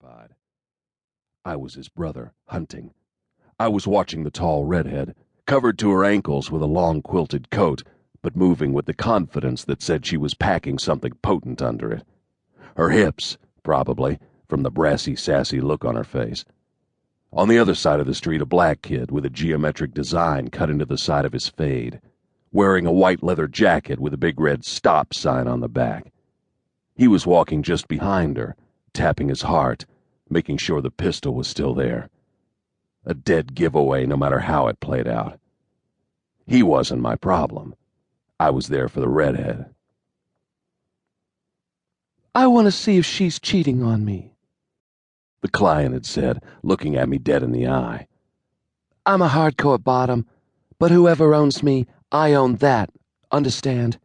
sharp-eyed. I was his brother, hunting. I was watching the tall redhead, covered to her ankles with a long quilted coat, but moving with the confidence that said she was packing something potent under it. Her hips, probably, from the brassy, sassy look on her face. On the other side of the street, a black kid with a geometric design cut into the side of his fade, wearing a white leather jacket with a big red stop sign on the back. He was walking just behind her, tapping his heart, making sure the pistol was still there. A dead giveaway no matter how it played out. He wasn't my problem. I was there for the redhead. "I want to see if she's cheating on me," the client had said, looking at me dead in the eye. "I'm a hardcore bottom, but whoever owns me, I own that. Understand?"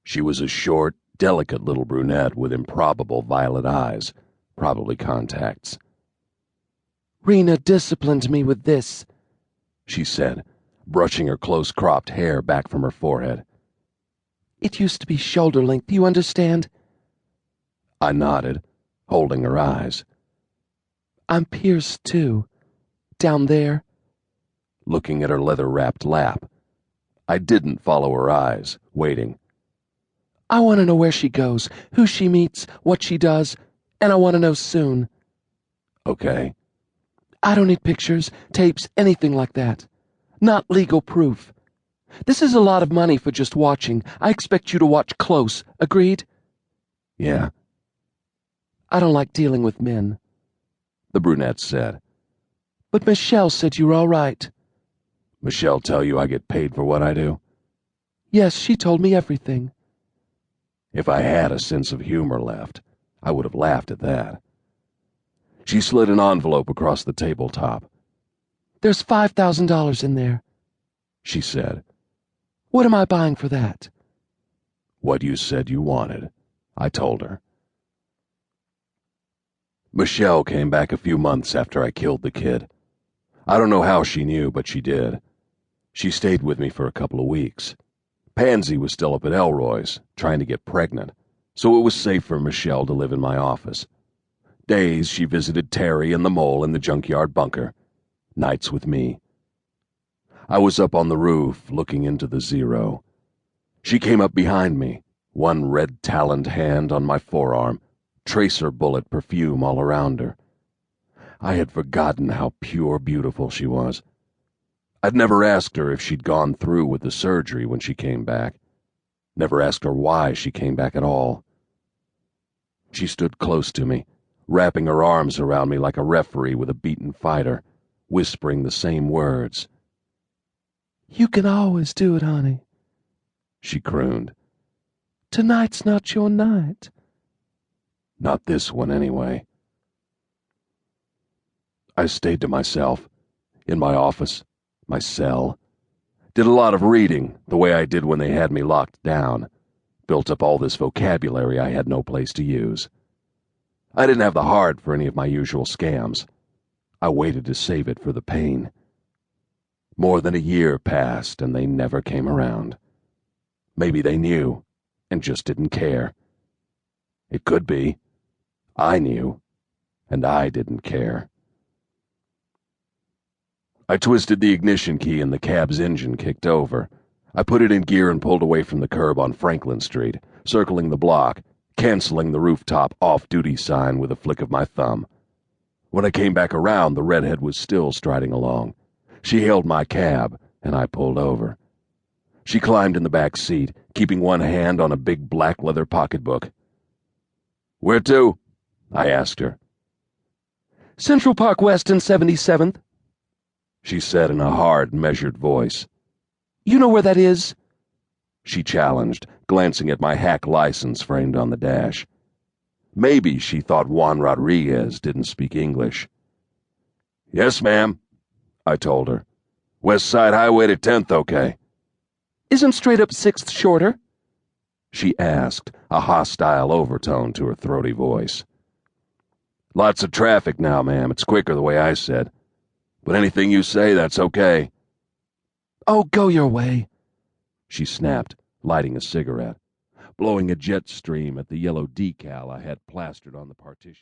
She was a short, delicate little brunette with improbable violet eyes, probably contacts. "Rena disciplined me with this," she said, brushing her close-cropped hair back from her forehead. "It used to be shoulder length, you understand?" I nodded, holding her eyes. "I'm pierced, too. Down there." Looking at her leather-wrapped lap. I didn't follow her eyes, waiting. "I want to know where she goes, who she meets, what she does, and I want to know soon." Okay. "I don't need pictures, tapes, anything like that. Not legal proof. This is a lot of money for just watching. I expect you to watch close. Agreed?" Yeah. "I don't like dealing with men," the brunette said. "But Michelle said you were all right." Michelle tell you I get paid for what I do? "Yes, she told me everything." If I had a sense of humor left, I would have laughed at that. She slid an envelope across the tabletop. "There's $5,000 in there," she said. "What am I buying for that?" What you said you wanted, I told her. Michelle came back a few months after I killed the kid. I don't know how she knew, but she did. She stayed with me for a couple of weeks. Pansy was still up at Elroy's, trying to get pregnant, so it was safe for Michelle to live in my office. Days she visited Terry and the mole in the junkyard bunker. Nights with me. I was up on the roof, looking into the zero. She came up behind me, one red-taloned hand on my forearm, tracer bullet perfume all around her. I had forgotten how pure beautiful she was. I'd never asked her if she'd gone through with the surgery when she came back. Never asked her why she came back at all. She stood close to me, wrapping her arms around me like a referee with a beaten fighter, whispering the same words. "You can always do it, honey," she crooned. "Tonight's not your night." Not this one, anyway. I stayed to myself, in my office, my cell. Did a lot of reading, the way I did when they had me locked down. Built up all this vocabulary I had no place to use. I didn't have the heart for any of my usual scams. I waited to save it for the pain. More than a year passed and they never came around. Maybe they knew and just didn't care. It could be. I knew, and I didn't care. I twisted the ignition key and the cab's engine kicked over. I put it in gear and pulled away from the curb on Franklin Street, circling the block, canceling the rooftop off-duty sign with a flick of my thumb. When I came back around, the redhead was still striding along. She hailed my cab, and I pulled over. She climbed in the back seat, keeping one hand on a big black leather pocketbook. "Where to?" I asked her. "Central Park West and 77th, she said in a hard, measured voice. "You know where that is?" she challenged, glancing at my hack license framed on the dash. Maybe she thought Juan Rodriguez didn't speak English. "Yes, ma'am," I told her. "West Side Highway to 10th, okay?" "Isn't straight up 6th shorter?" she asked, a hostile overtone to her throaty voice. "Lots of traffic now, ma'am. It's quicker the way I said. But anything you say, that's okay." "Oh, go your way," she snapped, lighting a cigarette, blowing a jet stream at the yellow decal I had plastered on the partition.